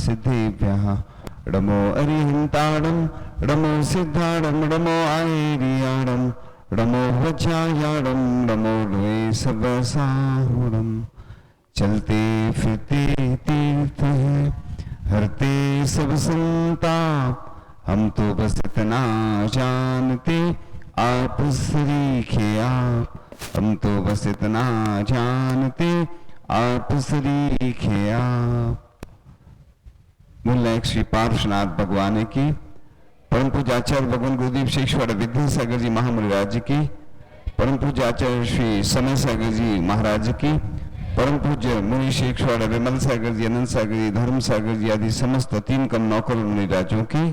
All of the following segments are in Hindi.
सिद्धिभ्यः नमो अरिहन्ताणं नमो सिद्धाणं नमो आयर्याणं नमो वज्रायाणं नमो द्वैसवसाहुणं। चलते फिरते तीर्थ है हरते सब संताप, हम तो बस इतना जानते आप सरीखे आप, हम तो बस इतना जानते आप सरीखे आप। मूल श्री पार्श्वनाथ भगवान की, परम पूज्य आचार्य भगवान गुरुदेव शेषवाड़ विद्यासागर जी महामुनिराज की, परम पूज्य आचार्य श्री समय सागर जी महाराज की, परम पूज्य मुनि शेषवाड़ विमल सागर जी, अनंत सागर जी, धर्म सागर जी आदि समस्त तीन कम नौकर मुनिराजों की।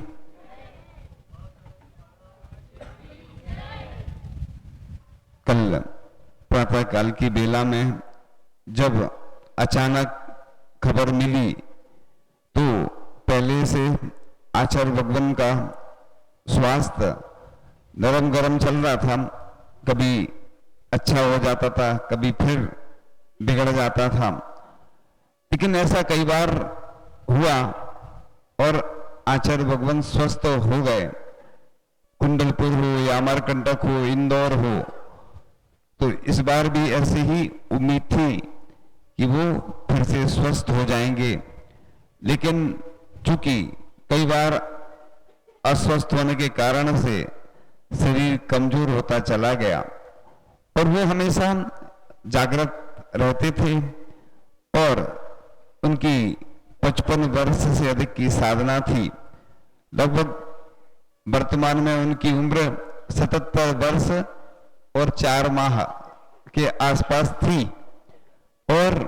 कल प्रातः काल की बेला में जब अचानक खबर मिली तो पहले से आचार्य भगवान का स्वास्थ्य नरम गरम चल रहा था, कभी अच्छा हो जाता था, कभी फिर बिगड़ जाता था, लेकिन ऐसा कई बार हुआ और आचार्य भगवान स्वस्थ हो गए। कुंडलपुर हो या अमरकंटक हो, इंदौर हो, तो इस बार भी ऐसी ही उम्मीद थी कि वो फिर से स्वस्थ हो जाएंगे, लेकिन चूंकि कई बार अस्वस्थ होने के कारण से शरीर कमजोर होता चला गया और वो हमेशा जागृत रहते थे और उनकी 55 वर्ष से अधिक की साधना थी। लगभग वर्तमान में उनकी उम्र 77 वर्ष और 4 माह के आसपास थी और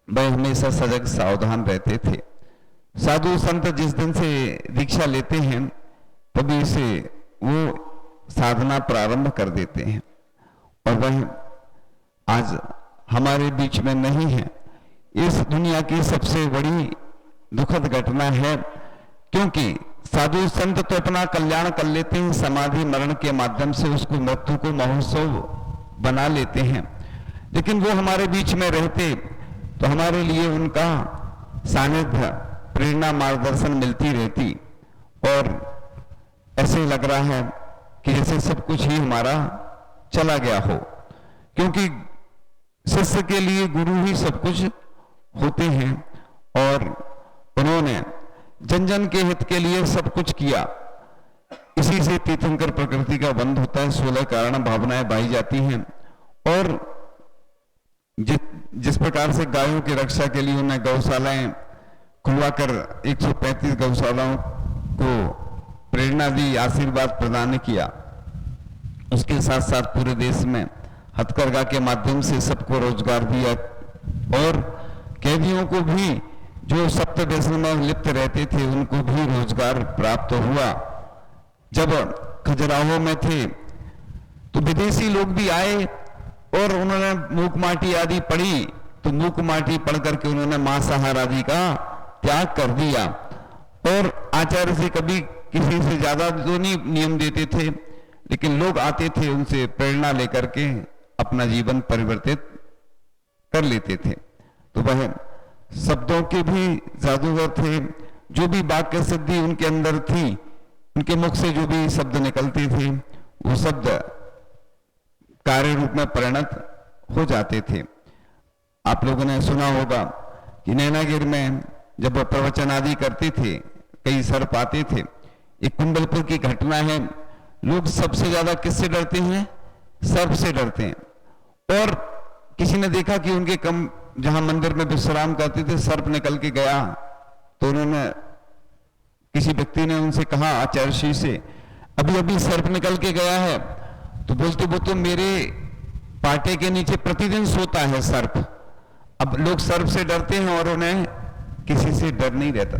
वह हमेशा सजग सावधान रहते थे। साधु संत जिस दिन से दीक्षा लेते हैं तभी से वो साधना प्रारंभ कर देते हैं और वह आज हमारे बीच में नहीं है। इस दुनिया की सबसे बड़ी दुखद घटना है, क्योंकि साधु संत तो अपना कल्याण कर लेते हैं, समाधि मरण के माध्यम से उसको मृत्यु को महोत्सव बना लेते हैं, लेकिन वो हमारे बीच में रहते तो हमारे लिए उनका सानिध्य प्रेरणा मार्गदर्शन मिलती रहती और ऐसे लग रहा है कि जैसे सब कुछ ही हमारा चला गया हो, क्योंकि शिष्य के लिए गुरु ही सब कुछ होते हैं और उन्होंने जन जन के हित के लिए सब कुछ किया। इसी से तीर्थंकर प्रकृति का बंध होता है, 16 कारण भावनाएं बाई जाती हैं और जिस प्रकार से गायों की रक्षा के लिए उन्हें गौशालाएं खुलवाकर 135 गौशालाओं को प्रेरणा दी, आशीर्वाद प्रदान किया, उसके साथ साथ पूरे देश में हथकरघा के माध्यम से सबको रोजगार दिया और कैदियों को भी जो सप्त व्यसन में लिप्त रहते थे उनको भी रोजगार प्राप्त हुआ। जब खजुराहो में थे तो विदेशी लोग भी आए और उन्होंने मूक माटी आदि पढ़ी, तो मूक माटी पढ़ करके उन्होंने मांसाहार आदि का त्याग कर दिया और आचार्य से कभी किसी से ज्यादा तो नहीं नियम देते थे, लेकिन लोग आते थे उनसे प्रेरणा लेकर के अपना जीवन परिवर्तित कर लेते थे। तो वह शब्दों के भी जादूगर थे, जो भी वाक्य सिद्धि उनके अंदर थी, उनके मुख से जो भी शब्द निकलते थे वो शब्द कार्य रूप में परिणत हो जाते थे। आप लोगों ने सुना होगा कि नैनागिर में जब वह प्रवचन आदि करते थे कई सर्प आते थे। एक कुंडलपुर की घटना है, लोग सबसे ज्यादा किससे डरते हैं? सर्प से डरते हैं। और किसी ने देखा कि उनके कम जहां मंदिर में विश्राम करते थे सर्प निकल के गया, तो उन्होंने किसी व्यक्ति ने उनसे कहा आचार्य श्री से, अभी अभी सर्प निकल के गया है। तो बोलते वो तो मेरे पाटे के नीचे प्रतिदिन सोता है सर्प। अब लोग सर्प से डरते हैं और उन्हें किसी से डर नहीं रहता।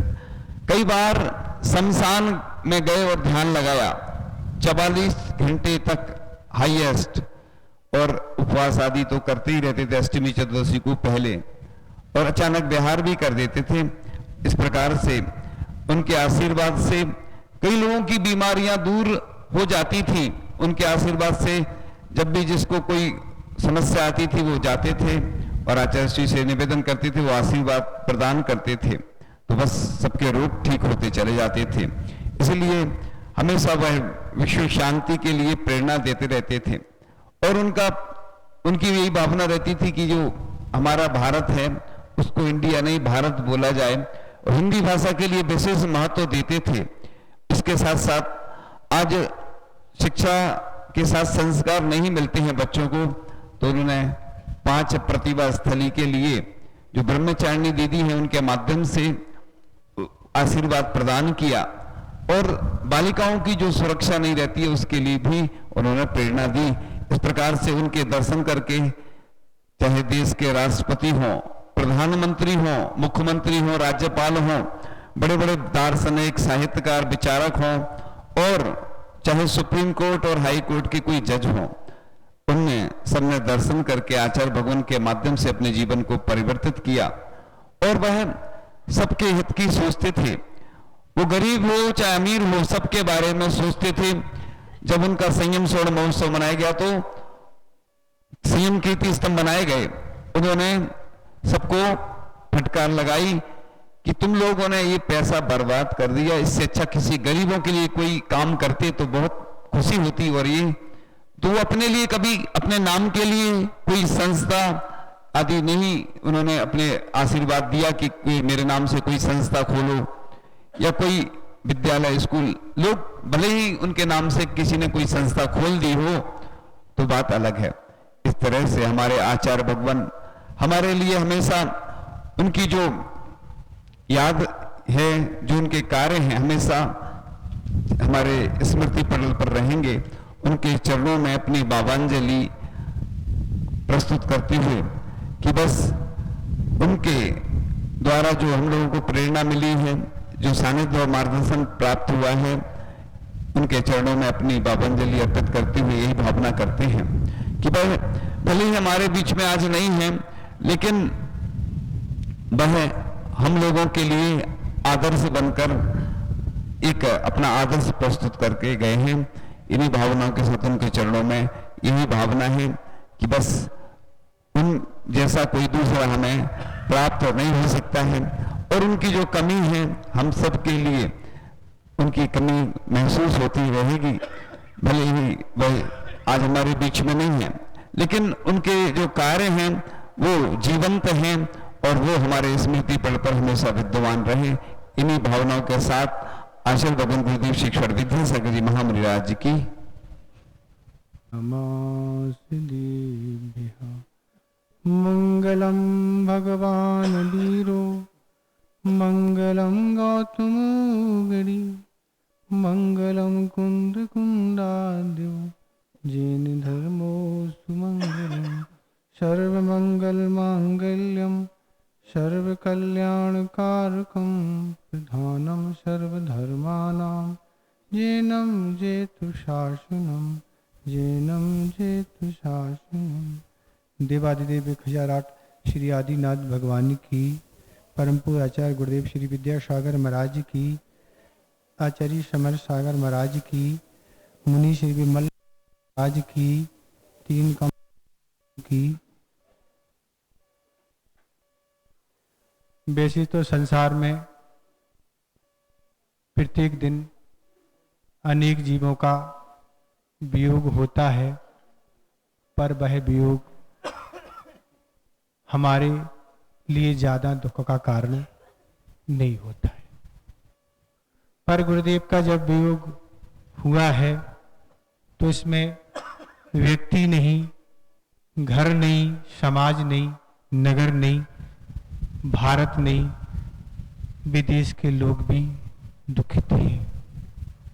कई बार शमशान में गए और ध्यान लगाया, 44 घंटे तक हाईएस्ट, और उपवास आदि तो करते ही रहते थे अष्टमी चतुर्दशी को पहले, और अचानक विहार भी कर देते थे। इस प्रकार से उनके आशीर्वाद से कई लोगों की बीमारियां दूर हो जाती थी। उनके आशीर्वाद से जब भी जिसको कोई समस्या आती थी वो जाते थे और आचार्य श्री से निवेदन करते थे, वो आशीर्वाद प्रदान करते थे। तो बस सबके रोग ठीक होते चले जाते थे। इसलिए हमेशा वह विश्व शांति के लिए प्रेरणा देते रहते थे और उनकी यही भावना रहती थी कि जो हमारा भारत है उसको इंडिया नहीं भारत बोला जाए और हिंदी भाषा के लिए विशेष महत्व देते थे। इसके साथ साथ आज शिक्षा के साथ संस्कार नहीं मिलते हैं बच्चों को, तो उन्होंने 5 प्रतिभा स्थली के लिए जो ब्रह्मचारिणी दीदी हैं उनके माध्यम से आशीर्वाद प्रदान किया और बालिकाओं की जो सुरक्षा नहीं रहती है उसके लिए भी उन्होंने प्रेरणा दी। इस प्रकार से उनके दर्शन करके चाहे देश के राष्ट्रपति हों, प्रधानमंत्री हों, मुख्यमंत्री हों, राज्यपाल हों, बड़े बड़े दार्शनिक, साहित्यकार, विचारक हों और चाहे सुप्रीम कोर्ट और हाई कोर्ट के कोई जज हों, उनने सबने दर्शन करके आचार्य भगवान के माध्यम से अपने जीवन को परिवर्तित किया और वह सबके हित की सोचते थे। वो गरीब हो चाहे अमीर हो सबके बारे में सोचते थे। जब उनका संयम स्वर्ण महोत्सव मनाया गया तो संयम कीर्ति स्तंभ बनाए गए। उन्होंने सबको फटकार लगाई कि तुम लोगों ने ये पैसा बर्बाद कर दिया, इससे अच्छा किसी गरीबों के लिए कोई काम करते तो बहुत खुशी होती। और ये तो अपने लिए कभी अपने नाम के लिए कोई संस्था आदि नहीं, उन्होंने अपने आशीर्वाद दिया कि कोई मेरे नाम से कोई संस्था खोलो या कोई विद्यालय स्कूल। लोग भले ही उनके नाम से किसी ने कोई संस्था खोल दी हो तो बात अलग है। इस तरह से हमारे आचार्य भगवान हमारे लिए हमेशा उनकी जो याद है, जो उनके कार्य हैं, हमेशा हमारे स्मृति पटल पर रहेंगे। उनके चरणों में अपनी भावांजलि प्रस्तुत करते हुए कि बस उनके द्वारा जो हम लोगों को प्रेरणा मिली है, जो सानिध्य और मार्गदर्शन प्राप्त हुआ है, उनके चरणों में अपनी भावांजलि अर्पित करते हुए यही भावना करते हैं कि भले ही हमारे बीच में आज नहीं है, लेकिन वह हम लोगों के लिए आदर्श बनकर एक अपना आदर्श प्रस्तुत करके गए हैं। इन्हीं भावनाओं के साथ उनके चरणों में यही भावना है कि बस उन जैसा कोई दूसरा हमें प्राप्त नहीं हो सकता है और उनकी जो कमी है हम सब के लिए उनकी कमी महसूस होती रहेगी। भले ही वह आज हमारे बीच में नहीं है, लेकिन उनके जो कार्य हैं वो जीवंत हैं और वो हमारे स्मृति पटल पर हमेशा विद्यमान रहे। इन्हीं भावनाओं के साथ आचार्य भगवान गुरुदेव शिक्षण विद्यासागर जी महामुनिराज जी की मंगलम भगवान वीरो मंगलम गौतम गिरि मंगलम कुंद कुंडाद्यो जैन धर्मो सुमंगलम सर्वमंगल मांगल्यम सर्वकल्याणकारकं प्रधानं सर्वधर्माणां जैनं जेतु शासनम्। देवादिदेव 1008 श्री आदिनाथ भगवान की, परम पूज्य आचार्य गुरुदेव श्री विद्यासागर महाराज की, आचार्य समर्थ सागर महाराज की, मुनि श्री विमल महाराज की, 3 कम की। वैसे तो संसार में प्रत्येक दिन अनेक जीवों का वियोग होता है, पर वह वियोग हमारे लिए ज़्यादा दुख का कारण नहीं होता है। पर गुरुदेव का जब वियोग हुआ है तो इसमें व्यक्ति नहीं, घर नहीं, समाज नहीं, नगर नहीं, भारत नहीं, विदेश के लोग भी दुखित हैं।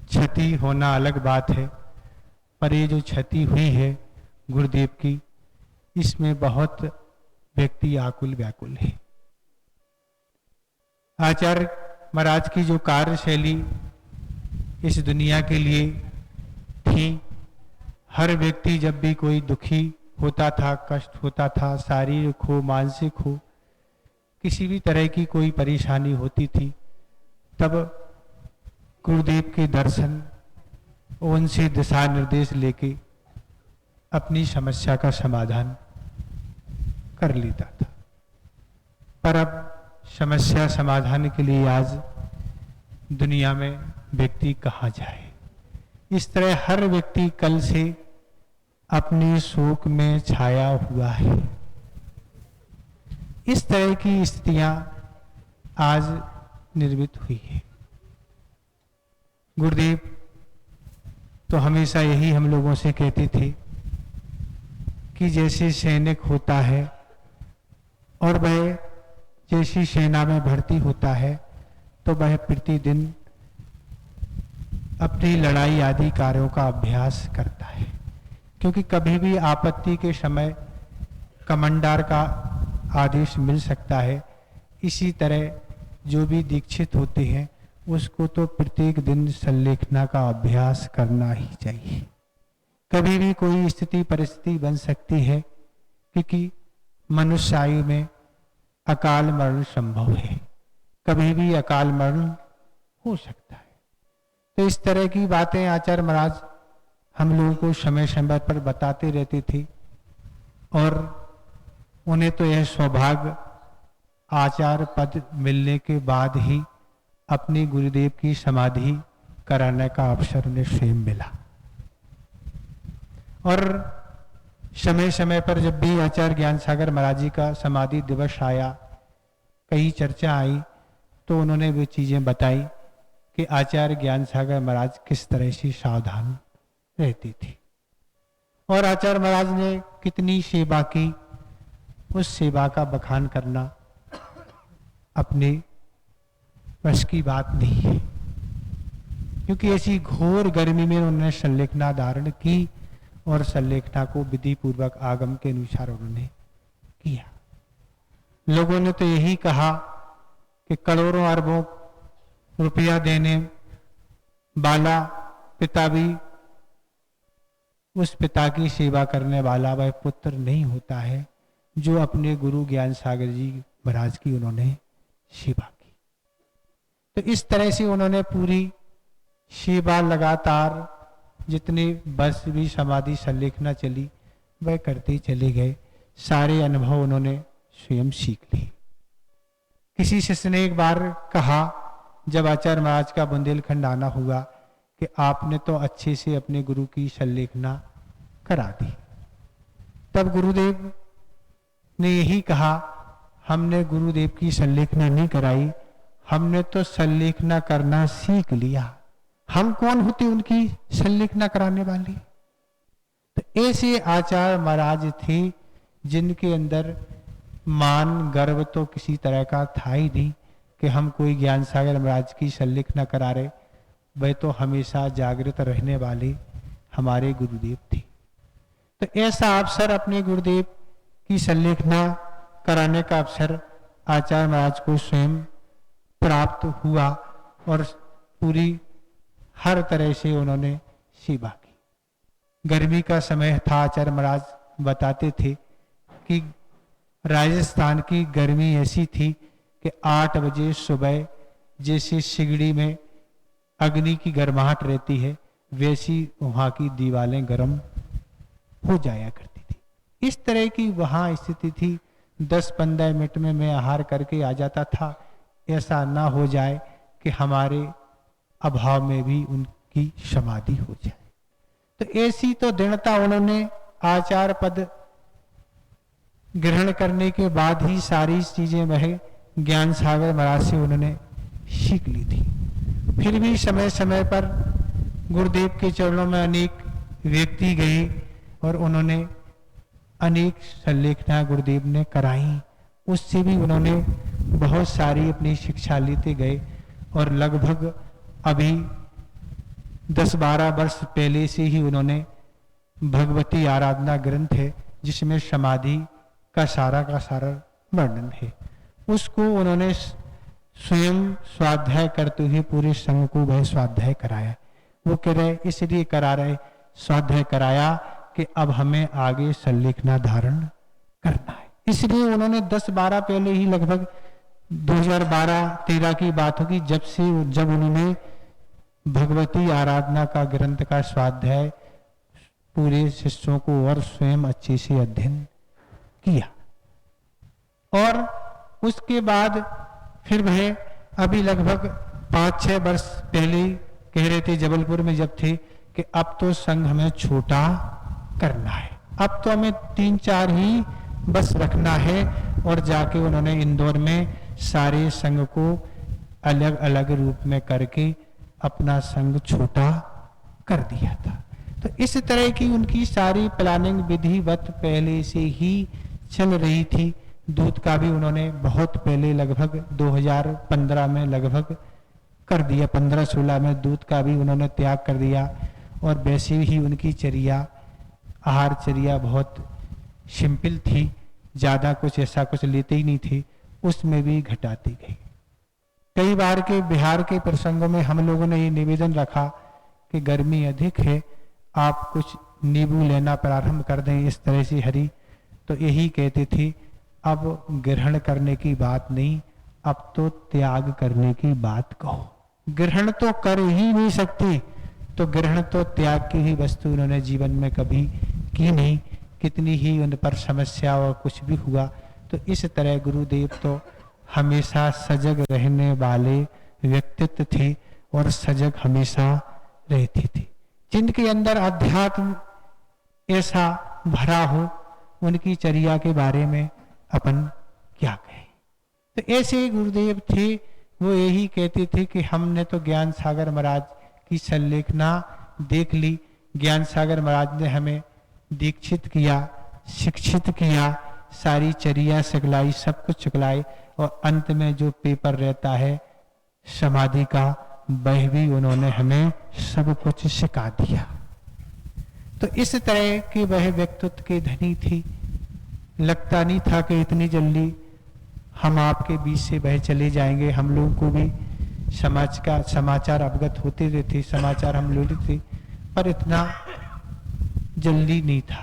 क्षति होना अलग बात है, पर ये जो क्षति हुई है गुरुदेव की, इसमें बहुत व्यक्ति आकुल व्याकुल है। आचार्य महाराज की जो कार्यशैली इस दुनिया के लिए थी, हर व्यक्ति जब भी कोई दुखी होता था, कष्ट होता था, शारीरिक हो मानसिक हो, किसी भी तरह की कोई परेशानी होती थी, तब गुरुदेव के दर्शन, उनसे दिशा निर्देश लेके अपनी समस्या का समाधान कर लेता था। पर अब समस्या समाधान के लिए आज दुनिया में व्यक्ति कहाँ जाए। इस तरह हर व्यक्ति कल से अपने शोक में छाया हुआ है। इस तरह की स्थितियां आज निर्मित हुई है। गुरुदेव तो हमेशा यही हम लोगों से कहते थे कि जैसे सैनिक होता है और वह जैसी सेना में भर्ती होता है तो वह प्रतिदिन अपनी लड़ाई आदि कार्यों का अभ्यास करता है, क्योंकि कभी भी आपत्ति के समय कमांडर का आदेश मिल सकता है। इसी तरह जो भी दीक्षित होते हैं उसको तो प्रत्येक दिन संलेखना का अभ्यास करना ही चाहिए। कभी भी कोई स्थिति परिस्थिति बन सकती है, क्योंकि मनुष्य आयु में अकाल मरण संभव है, कभी भी अकाल मरण हो सकता है। तो इस तरह की बातें आचार्य महाराज हम लोगों को समय समय पर बताते रहते थे और उन्हें तो यह सौभाग्य आचार्य पद मिलने के बाद ही अपने गुरुदेव की समाधि कराने का अवसर उन्हें स्वयं मिला। और समय समय पर जब भी आचार्य ज्ञान सागर महाराज जी का समाधि दिवस आया, कई चर्चा आई, तो उन्होंने वे चीजें बताई कि आचार्य ज्ञान सागर महाराज किस तरह से सावधान रहते थे और आचार्य महाराज ने कितनी सेवा की। उस सेवा का बखान करना अपने बस की बात नहीं है, क्योंकि ऐसी घोर गर्मी में उन्होंने संलेखना धारण की और संलेखना को विधि पूर्वक आगम के अनुसार उन्होंने किया। लोगों ने तो यही कहा कि करोड़ों अरबों रुपया देने वाला पिता भी उस पिता की सेवा करने वाला वह पुत्र नहीं होता है जो अपने गुरु ज्ञान सागर जी महाराज की उन्होंने सेवा की। तो इस तरह से उन्होंने पूरी सेवा लगातार जितने वर्ष भी समाधि संलेखना चली वह करते चले गए। सारे अनुभव उन्होंने स्वयं सीख लिए। किसी शिष्य ने एक बार कहा, जब आचार्य महाराज का बुंदेलखंड आना हुआ, कि आपने तो अच्छे से अपने गुरु की संलेखना करा दी। तब गुरुदेव ने यही कहा, हमने गुरुदेव की संलेखना नहीं कराई, हमने तो संलेखना करना सीख लिया। हम कौन होते उनकी संलेखना कराने वाले? तो ऐसे आचार्य महाराज थे जिनके अंदर मान गर्व तो किसी तरह का था ही नहीं कि हम कोई ज्ञान सागर महाराज की संलेखना करा रहे। वह तो हमेशा जागृत रहने वाले हमारे गुरुदेव थे। तो ऐसा अवसर अपने गुरुदेव की संलेखना कराने का अवसर आचार्य महाराज को स्वयं प्राप्त हुआ और पूरी हर तरह से उन्होंने सेवा की। गर्मी का समय था। आचार्य महाराज बताते थे कि राजस्थान की गर्मी ऐसी थी कि 8 बजे सुबह जैसे सिगड़ी में अग्नि की गर्माहट रहती है वैसी वहां की दीवारें गर्म हो जाया करती थी। इस तरह की वहां स्थिति थी। 10-15 मिनट में मैं आहार करके आ जाता था। ऐसा ना हो जाए कि हमारे अभाव में भी उनकी समाधि हो जाए। तो ऐसी तो दृढ़ता उन्होंने आचार्य पद ग्रहण करने के बाद ही सारी चीजें वह ज्ञान सागर महाराज से उन्होंने सीख ली थी। फिर भी समय समय पर गुरुदेव के चरणों में अनेक व्यक्ति गए और उन्होंने अनेक संलेखना गुरुदेव ने कराई। उससे भी उन्होंने बहुत सारी अपनी शिक्षा लेते गए और लगभग अभी 10-12 वर्ष पहले से ही उन्होंने भगवती आराधना ग्रंथ है जिसमें समाधि का सारा वर्णन है, उसको उन्होंने स्वयं स्वाध्याय करते हुए पूरे संघ को वह स्वाध्याय कराया। वो कह रहे इसलिए करा रहे स्वाध्याय कराया कि अब हमें आगे संलेखना धारण करना है। इसलिए उन्होंने 10-12 पहले ही लगभग 2012-13 की बात होगी जब उन्होंने भगवती आराधना का ग्रंथ का स्वाध्याय पूरे शिष्यों को और स्वयं अच्छे से अध्ययन किया। और उसके बाद फिर वह अभी लगभग 5-6 वर्ष पहले कह रहे थे जबलपुर में जब थे कि अब तो संघ हमें छोटा करना है, अब तो हमें 3-4 ही बस रखना है। और जाके उन्होंने इंदौर में सारे संघ को अलग अलग रूप में करके अपना संघ छोटा कर दिया था। तो इस तरह की उनकी सारी प्लानिंग विधिवत पहले से ही चल रही थी। दूध का भी उन्होंने बहुत पहले लगभग 2015 में लगभग कर दिया, 15-16 में दूध का भी उन्होंने त्याग कर दिया। और वैसे ही उनकी चर्या, आहार चर्या बहुत सिंपल थी, ज़्यादा कुछ ऐसा कुछ लेते ही नहीं थे, उसमें भी घटाती गई। कई बार के बिहार के प्रसंगों में हम लोगों ने ये निवेदन रखा कि गर्मी अधिक है, आप कुछ नींबू लेना प्रारंभ कर दें इस तरह से हरी, तो यही कहते थे अब ग्रहण करने की बात नहीं, अब तो त्याग करने की बात कहो। ग्रहण तो कर ही नहीं सकती, तो ग्रहण तो त्याग की ही वस्तु उन्होंने जीवन में कभी की नहीं। कितनी ही उन पर समस्या और कुछ भी हुआ, तो इस तरह गुरुदेव तो हमेशा सजग रहने वाले व्यक्तित्व थे और सजग हमेशा रहते थे। जिनके अंदर अध्यात्म ऐसा भरा हो, उनकी चर्या के बारे में अपन क्या कहें। तो ऐसे गुरुदेव थे, वो यही कहते थे कि हमने तो ज्ञान सागर महाराज की संलेखना देख ली, ज्ञान सागर महाराज ने हमें दीक्षित किया, शिक्षित किया, सारी चर्या सिखलाई, सब कुछ सिखलाई, और अंत में जो पेपर रहता है समाधि का, वह भी उन्होंने हमें सब कुछ सिखा दिया। तो इस तरह के वह व्यक्तित्व के धनी थी। लगता नहीं था कि इतनी जल्दी हम आपके बीच से वह चले जाएंगे। हम लोगों को भी समाचार अवगत होते रहते, समाचार हम लेते थे, पर इतना जल्दी नहीं था,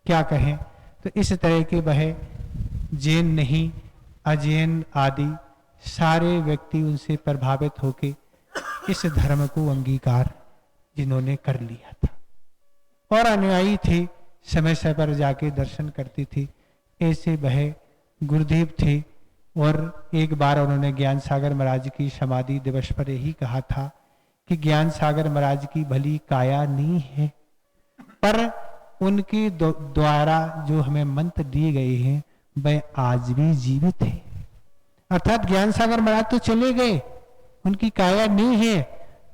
क्या कहें। तो इस तरह के वह जैन नहीं, अजैन आदि सारे व्यक्ति उनसे प्रभावित होके इस धर्म को अंगीकार जिन्होंने कर लिया था, और अनुयायी थे, समय समय पर जाके दर्शन करते थे। ऐसे वह गुरुदेव थे। और एक बार उन्होंने ज्ञान सागर महाराज की समाधि दिवस पर यही कहा था कि ज्ञान सागर महाराज की भली काया नहीं है, पर उनके द्वारा जो हमें मंत्र दिए गए हैं वह आज भी जीवित है। अर्थात ज्ञान सागर महाराज तो चले गए, उनकी काया नहीं है,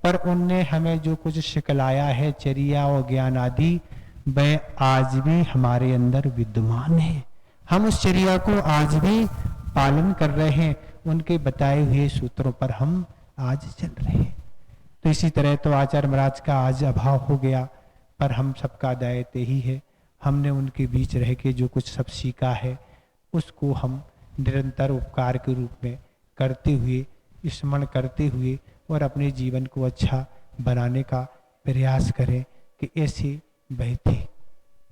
पर उनने हमें जो कुछ सिखलाया है चर्या और ज्ञान आदि, वह आज भी हमारे अंदर विद्यमान है। हम उस चर्या को आज भी पालन कर रहे हैं, उनके बताए हुए सूत्रों पर हम आज चल रहे हैं। तो इसी तरह तो आचार्य महाराज का आज अभाव हो गया, पर हम सबका दायित्व ही है, हमने उनके बीच रह के जो कुछ सब सीखा है उसको हम निरंतर उपकार के रूप में करते हुए, स्मरण करते हुए और अपने जीवन को अच्छा बनाने का प्रयास करें कि ऐसे वह थे।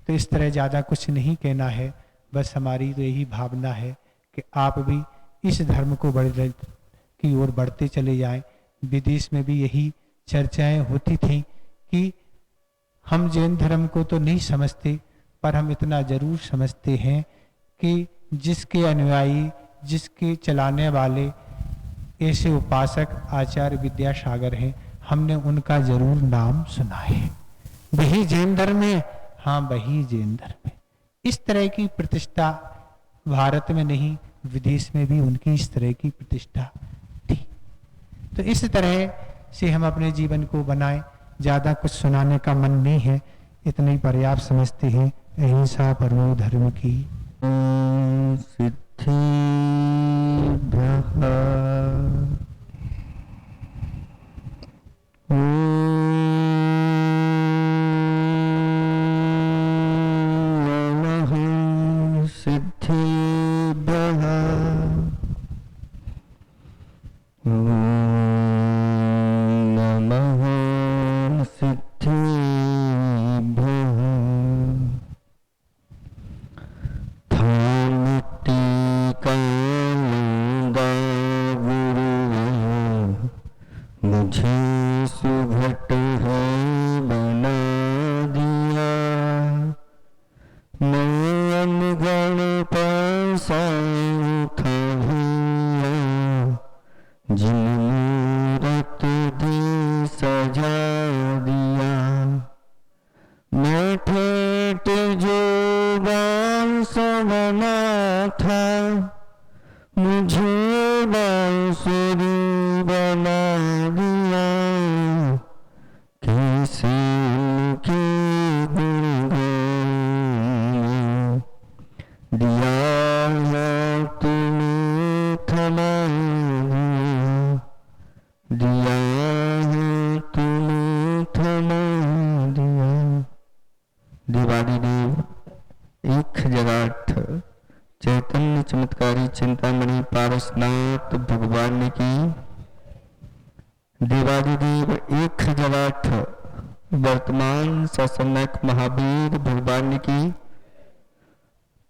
तो इस तरह ज़्यादा कुछ नहीं कहना है, बस हमारी तो यही भावना है कि आप भी इस धर्म को बढ़ की ओर बढ़ते चले जाएं। विदेश में भी यही चर्चाएं होती थी कि हम जैन धर्म को तो नहीं समझते, पर हम इतना जरूर समझते हैं कि जिसके अनुयायी, जिसके चलाने वाले ऐसे उपासक आचार्य विद्यासागर हैं, हमने उनका जरूर नाम सुना है। वही जैन धर्म है, हाँ वही जैन धर्म है। इस तरह की प्रतिष्ठा भारत में नहीं, विदेश में भी उनकी इस तरह की प्रतिष्ठा थी। तो इस तरह से हम अपने जीवन को बनाएं। ज्यादा कुछ सुनाने का मन नहीं है, इतने ही पर्याप्त समझते हैं। अहिंसा परमो धर्म की सिद्धि। गुरु देवादिदेव 1008 वर्तमान ससनक महावीर भगवान की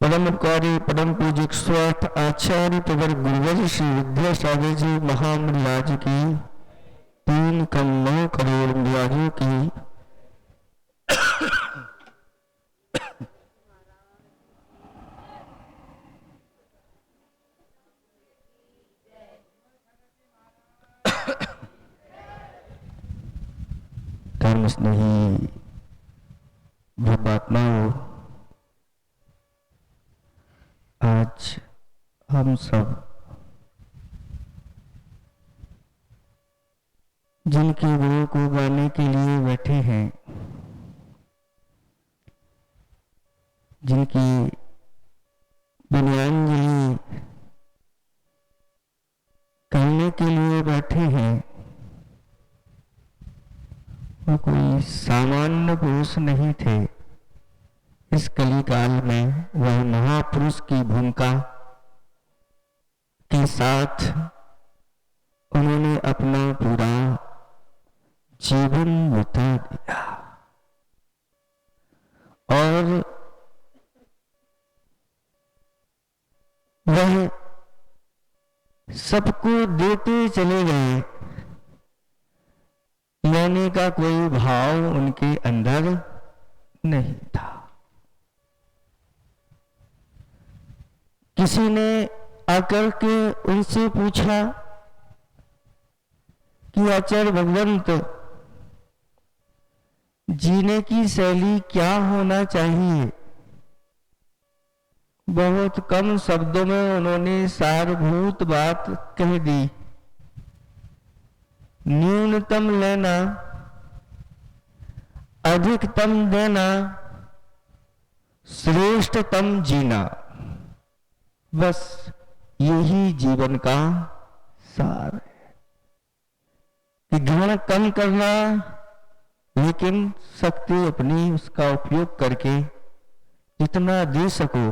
परम उपकारी परम पूज्य 108 आचार्य प्रवर गुरुवर श्री विद्यासागर जी महामंडलाज की 3 करोड़ करोड़ निवासियों की धर्म स्नेही भूपात्माओं, आज हम सब जिनके गुरु को गाने के लिए बैठे हैं, जिनकी विनयान्जलि करने के लिए बैठे हैं, वो कोई सामान्य पुरुष नहीं थे। इस कलिकाल में वह महापुरुष की भूमिका के साथ उन्होंने अपना पूरा जीवन बिता दिया और वह सबको देते चले गए। लेने का कोई भाव उनके अंदर नहीं था। किसी ने आकर के उनसे पूछा कि आचार्य भगवंत, जीने की शैली क्या होना चाहिए? बहुत कम शब्दों में उन्होंने सारभूत बात कह दी। न्यूनतम लेना, अधिकतम देना, श्रेष्ठतम जीना, बस यही जीवन का सार है। कि ग्रहण कम करना, लेकिन शक्ति अपनी उसका उपयोग करके जितना दे सको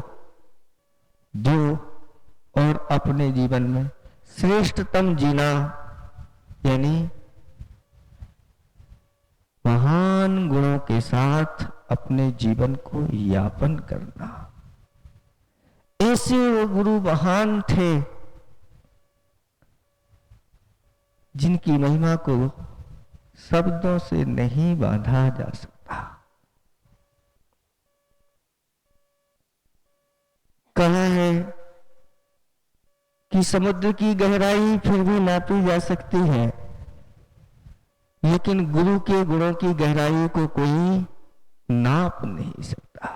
दो, और अपने जीवन में श्रेष्ठतम जीना यानी महान गुणों के साथ अपने जीवन को यापन करना। ऐसे वो गुरु महान थे जिनकी महिमा को शब्दों से नहीं बांधा जा सकता। कहा है कि समुद्र की गहराई फिर भी नापी जा सकती है, लेकिन गुरु के गुणों की गहराई को कोई नाप नहीं सकता।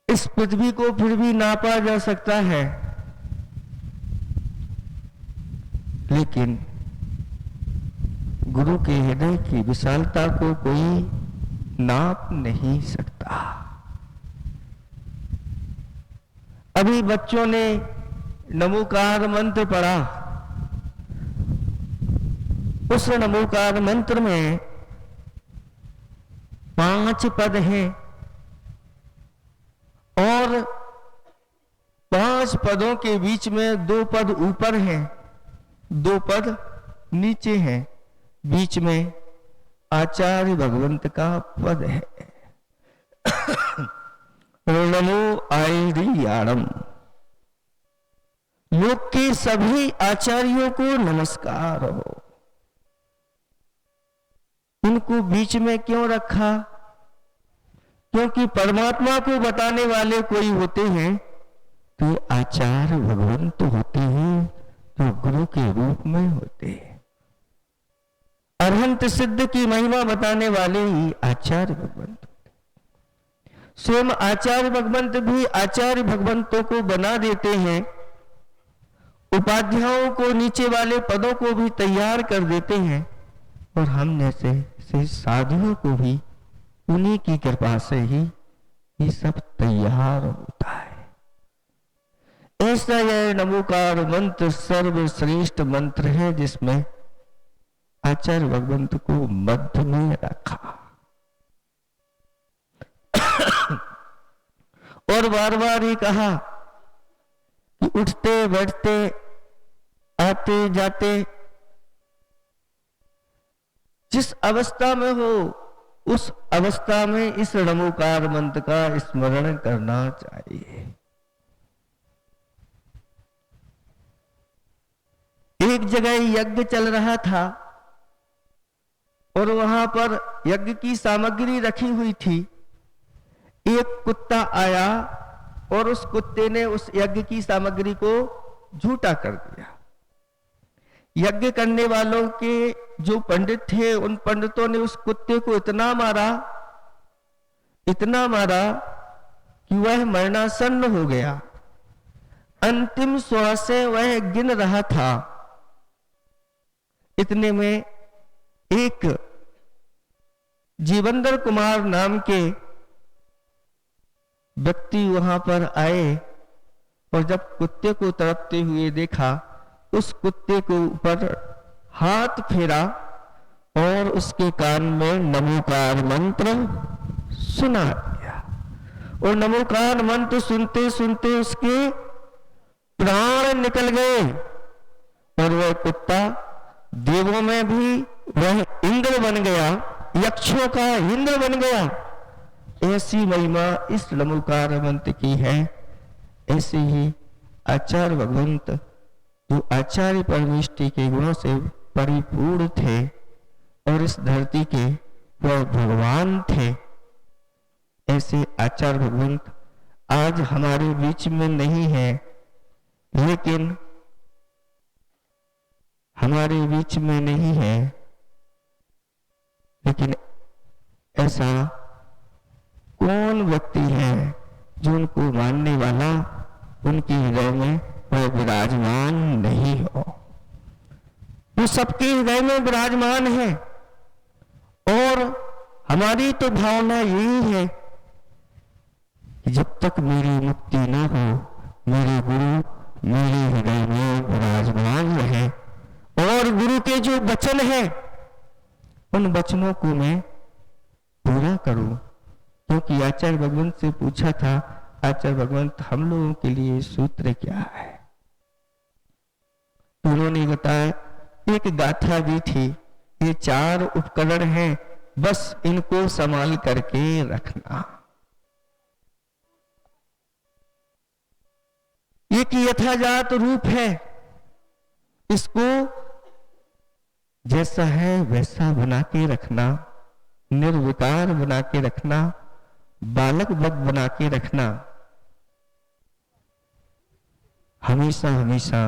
इस पृथ्वी को फिर भी नापा जा सकता है, लेकिन गुरु के हृदय की विशालता को कोई नाप नहीं सकता। अभी बच्चों ने नमोकार मंत्र पढ़ा। उस नमोकार मंत्र में 5 पद हैं और 5 पदों के बीच में 2 पद ऊपर हैं, 2 पद नीचे हैं, बीच में आचार्य भगवंत का पद है। नमो आयर्याणम। लोक के सभी आचार्यों को नमस्कार हो। इनको बीच में क्यों रखा? क्योंकि परमात्मा को बताने वाले कोई होते हैं तो आचार्य भगवंत होते हैं, तो गुरु के रूप में होते हैं। अरहंत सिद्ध की महिमा बताने वाले ही आचार्य भगवंत। स्वयं आचार्य भगवंत भी आचार्य भगवंतों को बना देते हैं, उपाध्यायों को, नीचे वाले पदों को भी तैयार कर देते हैं, और हम जैसे साधुओं को भी उन्हीं की कृपा से ही ये सब तैयार होता है। ऐसा यह नमोकार मंत्र सर्वश्रेष्ठ मंत्र है, जिसमें आचार्य भगवंत को मध्य में रखा और बार बार ये कहा कि उठते बैठते आते जाते जिस अवस्था में हो उस अवस्था में इस नमोकार मंत्र का स्मरण करना चाहिए। एक जगह यज्ञ चल रहा था और वहां पर यज्ञ की सामग्री रखी हुई थी। एक कुत्ता आया और उस कुत्ते ने उस यज्ञ की सामग्री को झूठा कर दिया। यज्ञ करने वालों के जो पंडित थे उन पंडितों ने उस कुत्ते को इतना मारा कि वह मरणासन्न हो गया। अंतिम श्वासें वह गिन रहा था। इतने में एक जीवंदर कुमार नाम के व्यक्ति वहां पर आए और जब कुत्ते को तड़पते हुए देखा, उस कुत्ते के ऊपर हाथ फेरा और उसके कान में नमोकार मंत्र सुना दिया। और नमोकार मंत्र सुनते सुनते उसके प्राण निकल गए और वह कुत्ता देवों में भी वह इंद्र बन गया, यक्षों का इंद्र बन गया। ऐसी महिमा इस नमोकार मंत्र की है। ऐसे ही आचार्य भगवंत जो आचार्य परमेष्टि के गुणों से परिपूर्ण थे और इस धरती के वह भगवान थे, ऐसे आचार्य भगवंत आज हमारे बीच में नहीं है, लेकिन हमारे बीच में नहीं है, लेकिन ऐसा कौन व्यक्ति है जो उनको मानने वाला उनके हृदय में वह विराजमान नहीं हो। वो सबके हृदय में विराजमान है और हमारी तो भावना यही है कि जब तक मेरी मुक्ति न हो, मेरे गुरु मेरे हृदय में विराजमान रहे और गुरु के जो वचन है उन वचनों को मैं पूरा करूं। क्योंकि आचार्य भगवंत से पूछा था, आचार्य भगवंत हम लोगों के लिए सूत्र क्या है? उन्होंने बताया, एक गाथा दी थी, ये 4 उपकरण हैं, बस इनको संभाल करके रखना। एक यथाजात रूप है, इसको जैसा है वैसा बना के रखना, निर्विकार बना के रखना, बालक वध बना के रखना। हमेशा हमेशा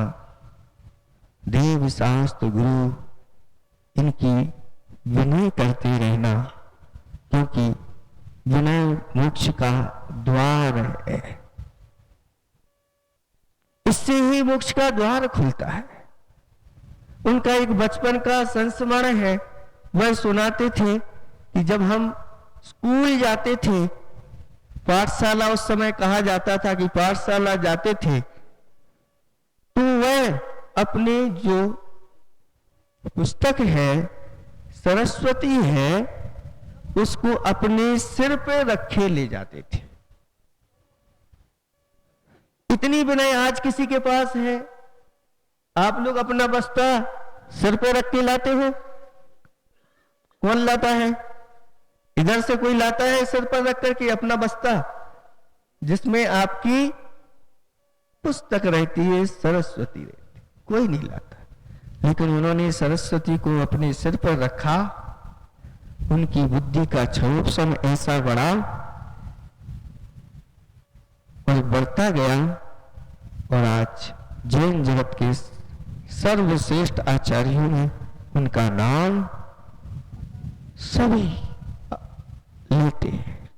देव शास्त्र गुरु इनकी विनय करते रहना, क्योंकि विनय मोक्ष का द्वार है। इससे ही मोक्ष का द्वार खुलता है। उनका एक बचपन का संस्मरण है, वह सुनाते थे कि जब हम स्कूल जाते थे, पाठशाला उस समय कहा जाता था कि पाठशाला जाते थे, तो वह अपने जो पुस्तक है, सरस्वती है, उसको अपने सिर पे रखे ले जाते थे। इतनी विनय आज किसी के पास है? आप लोग अपना बस्ता सिर पे रख के लाते हो? कौन लाता है? इधर से कोई लाता है सिर पर रख करके अपना बस्ता, जिसमें आपकी पुस्तक रहती है, सरस्वती रहती, कोई नहीं लाता। लेकिन उन्होंने सरस्वती को अपने सिर पर रखा। उनकी बुद्धि का क्षोभसम ऐसा बढ़ा और बढ़ता गया, और आज जैन जगत के सर्वश्रेष्ठ आचार्यों ने उनका नाम सभी लेते हैं।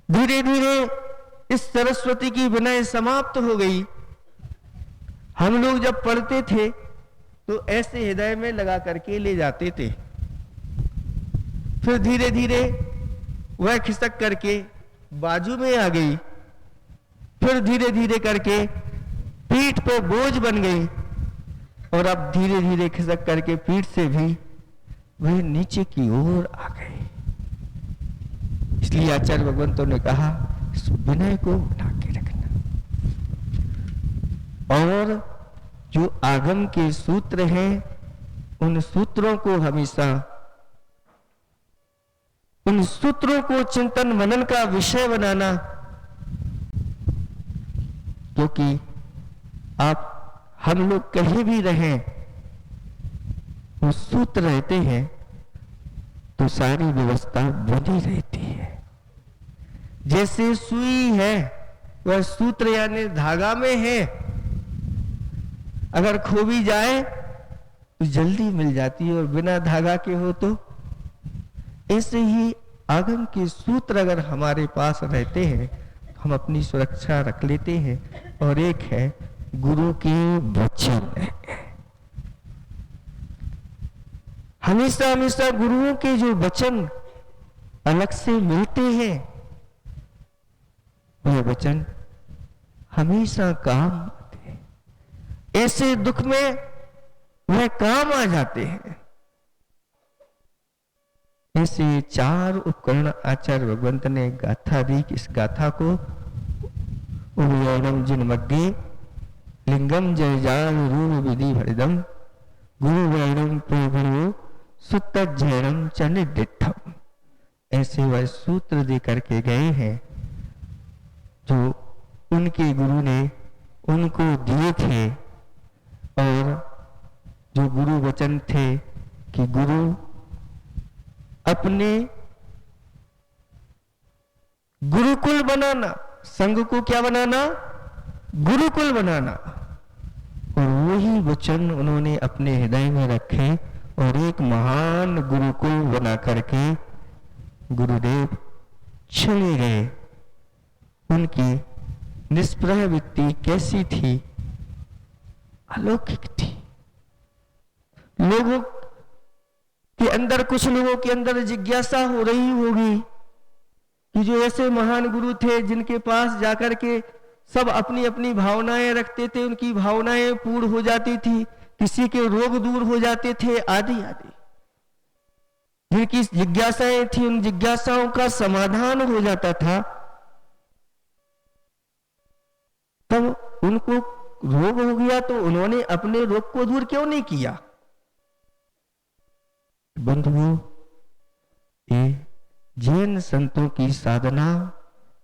धीरे धीरे इस सरस्वती की विनय समाप्त हो गई। हम लोग जब पढ़ते थे तो ऐसे हृदय में लगा करके ले जाते थे, फिर धीरे धीरे वह खिसक करके बाजू में आ गई, फिर धीरे धीरे करके पीठ पे बोझ बन गई, और अब धीरे धीरे खिसक करके पीठ से भी वह नीचे की ओर आ गए। इसलिए आचार्य भगवंतों ने कहा, इस विनय को बना के रखना। और जो आगम के सूत्र हैं उन सूत्रों को हमेशा, उन सूत्रों को चिंतन मनन का विषय बनाना, क्योंकि आप हम लोग कहीं भी रहें, वो सूत्र रहते हैं तो सारी व्यवस्था बनी रहती है। जैसे सुई है वह सूत्र यानी धागा में है, अगर खो भी जाए तो जल्दी मिल जाती है और बिना धागा के हो तो। ऐसे ही आगम के सूत्र अगर हमारे पास रहते हैं हम अपनी सुरक्षा रख लेते हैं। और एक है गुरु के वचन। हमेशा हमेशा गुरुओं के जो वचन अलग से मिलते हैं वह वचन हमेशा काम आते हैं। ऐसे दुख में वह काम आ जाते हैं। ऐसे 4 उपकरण आचार्य भगवंत ने गाथा दी। इस गाथा को उभयम जिनमग्गे लिंगम जय जान रूप विधि भरिदम गुरु वैरम प्रभु सुत जैरम चनिडिठम, ऐसे वह सूत्र दे करके गए हैं जो उनके गुरु ने उनको दिए थे। और जो गुरु वचन थे कि गुरु अपने गुरुकुल बनाना, संघ को क्या बनाना, गुरुकुल बनाना, और वही वचन उन्होंने अपने हृदय में रखे और एक महान गुरुकुल बना करके गुरुदेव चले गए। उनकी निष्प्रह वृत्ति कैसी थी, अलौकिक थी। लोगों के अंदर, कुछ लोगों के अंदर जिज्ञासा हो रही होगी कि जो ऐसे महान गुरु थे जिनके पास जाकर के सब अपनी अपनी भावनाएं रखते थे, उनकी भावनाएं पूर्ण हो जाती थी, किसी के रोग दूर हो जाते थे, आदि आदि। जिनकी जिज्ञासाएं थी उन जिज्ञासाओं का समाधान हो जाता था, तब उनको रोग हो गया तो उन्होंने अपने रोग को दूर क्यों नहीं किया? बंधुओं, ये जैन संतों की साधना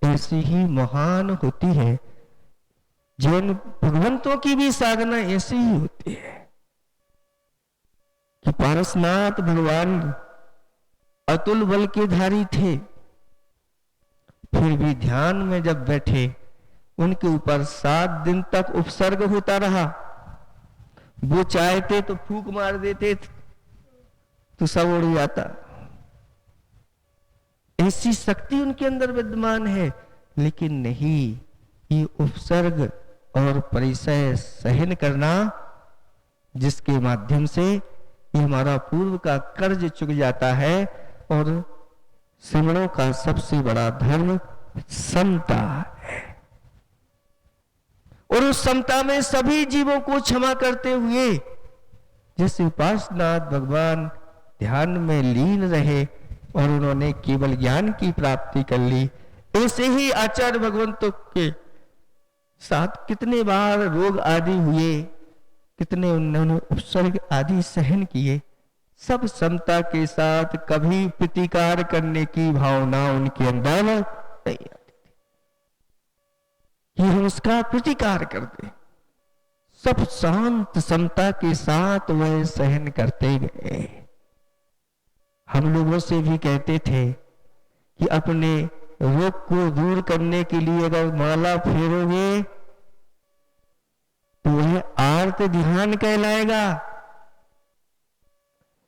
ऐसी ही महान होती है। जैन भगवंतों की भी साधना ऐसी ही होती है कि पारसनाथ भगवान अतुल बल के धारी थे, फिर भी ध्यान में जब बैठे उनके ऊपर 7 दिन तक उपसर्ग होता रहा। वो चाहते तो फूंक मार देते तो सब उड़ जाता। ऐसी शक्ति उनके अंदर विद्यमान है, लेकिन नहीं, ये उपसर्ग और परिचय सहन करना, जिसके माध्यम से ये हमारा पूर्व का कर्ज चुक जाता है। और श्रमणों का सबसे बड़ा धर्म समता है, और उस समता में सभी जीवों को क्षमा करते हुए, जैसे पार्श्वनाथ भगवान ध्यान में लीन रहे और उन्होंने केवल ज्ञान की प्राप्ति कर ली, ऐसे ही आचार्य भगवंतों के साथ कितने बार रोग आदि हुए, कितने उन्होंने उपसर्ग आदि सहन किए, सब समता के साथ। कभी प्रतिकार करने की भावना उनके अंदर नहीं आती थी कि हम उसका प्रतिकार करते। सब शांत समता के साथ वह सहन करते गए। हम लोगों से भी कहते थे कि अपने रोग को दूर करने के लिए अगर माला फेरोगे तो वह आर्त ध्यान कहलाएगा।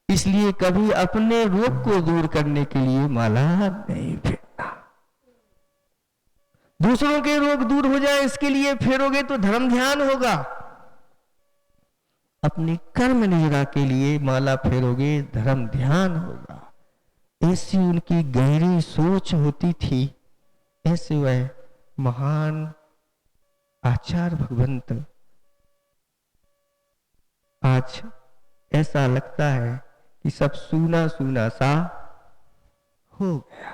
इसलिए कभी अपने रोग को दूर करने के लिए माला नहीं फेरना। दूसरों के रोग दूर हो जाए इसके लिए फेरोगे तो धर्म ध्यान होगा। अपने कर्म निरा के लिए माला फेरोगे, धर्म ध्यान होगा। ऐसी उनकी गहरी सोच होती थी। ऐसे वह महान आचार्य भगवंत आज ऐसा लगता है कि सब सूना सूना सा हो गया,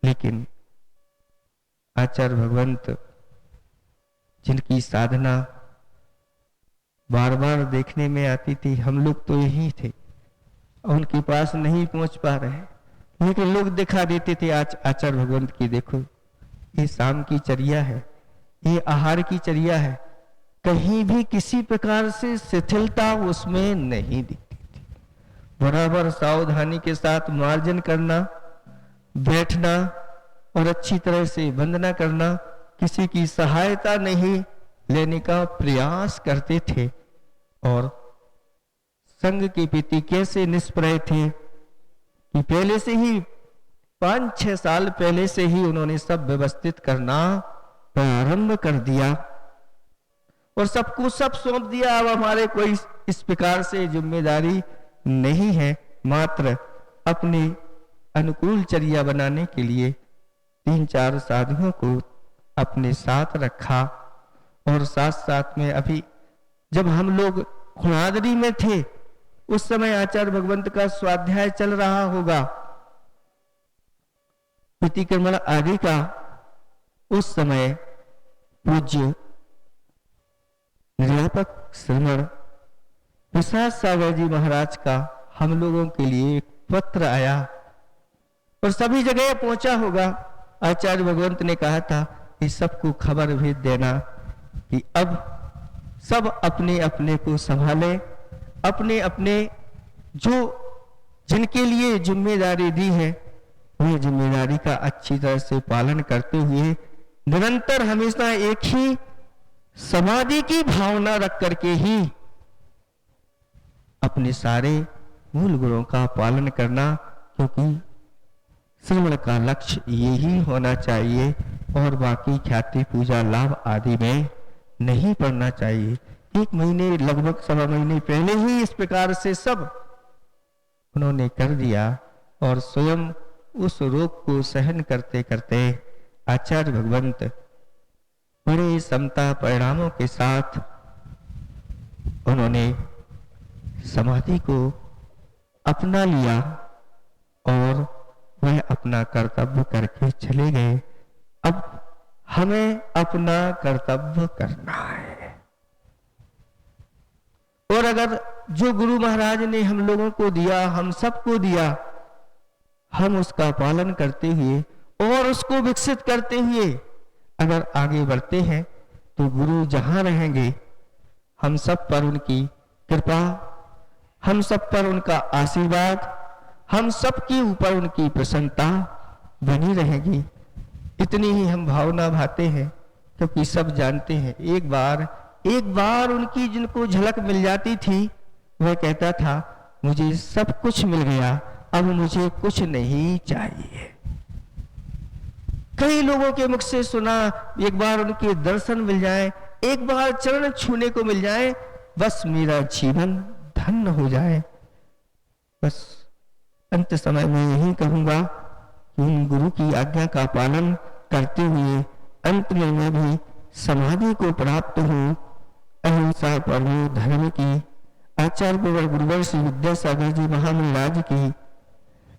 लेकिन आचार्य भगवंत जिनकी साधना बार बार देखने में आती थी। हम लोग तो यही थे, उनके पास नहीं पहुंच पा रहे, लेकिन लोग दिखा देते थे आज आचार्य भगवंत की देखो, ये शाम की चर्या है, ये आहार की चर्या है। कहीं भी किसी प्रकार से शिथिलता उसमें नहीं दिखती थी। बराबर सावधानी के साथ मार्जन करना, बैठना और अच्छी तरह से वंदना करना, किसी की सहायता नहीं लेने का प्रयास करते थे। और संघ के प्रति कैसे निष्प्रय थे कि पहले से ही 5-6 साल पहले से ही उन्होंने सब व्यवस्थित करना प्रारंभ कर दिया और सबको सब सौंप दिया। अब हमारे कोई इस प्रकार से जिम्मेदारी नहीं है, मात्र अपने अनुकूल चर्या बनाने के लिए 3-4 साधुओं को अपने साथ रखा। और साथ साथ में अभी जब हम लोग खुणादरी में थे उस समय आचार्य भगवंत का स्वाध्याय चल रहा होगा, प्रतिक्रमण आदि का। उस समय पूज्य निर्यापक श्रमण प्रसाद सागर जी महाराज का हम लोगों के लिए एक पत्र आया और सभी जगह पहुंचा होगा। आचार्य भगवंत ने कहा था कि सबको खबर भेज देना कि अब सब अपने अपने को संभाले, अपने अपने जो जिनके लिए जिम्मेदारी दी है वह जिम्मेदारी का अच्छी तरह से पालन करते हुए निरंतर हमेशा एक ही समाधि की भावना रख करके ही अपने सारे मूल गुणों का पालन करना, क्योंकि श्रवण का लक्ष्य यही होना चाहिए और बाकी ख्याति पूजा लाभ आदि में नहीं पड़ना चाहिए। 1 महीने लगभग 1.25 महीने पहले ही इस प्रकार से सब उन्होंने कर दिया और स्वयं उस रोग को सहन करते करते आचार्य भगवंत बड़े समता परिणामों के साथ उन्होंने समाधि को अपना लिया और वह अपना कर्तव्य करके चले गए। अब हमें अपना कर्तव्य करना है और अगर जो गुरु महाराज ने हम लोगों को दिया, हम सबको दिया, हम उसका पालन करते हुए और उसको विकसित करते हुए अगर आगे बढ़ते हैं तो गुरु जहां रहेंगे हम सब पर उनकी कृपा, हम सब पर उनका आशीर्वाद, हम सब के ऊपर उनकी प्रसन्नता बनी रहेगी। इतनी ही हम भावना भाते हैं, क्योंकि सब जानते हैं एक बार उनकी जिनको झलक मिल जाती थी वह कहता था मुझे सब कुछ मिल गया, अब मुझे कुछ नहीं चाहिए। कई लोगों के मुख से सुना एक बार उनके दर्शन मिल जाए, एक बार चरण छूने को मिल जाए, बस मेरा जीवन धन्य हो जाए। बस अंत समय में यही कहूंगा कि उन गुरु की आज्ञा का पालन करते हुए अंत में मैं भी समाधि को प्राप्त हूँ। अहिंसा परमो धर्म की आचार्य गुरुवर श्री विद्यासागर जी महामंडलाज की,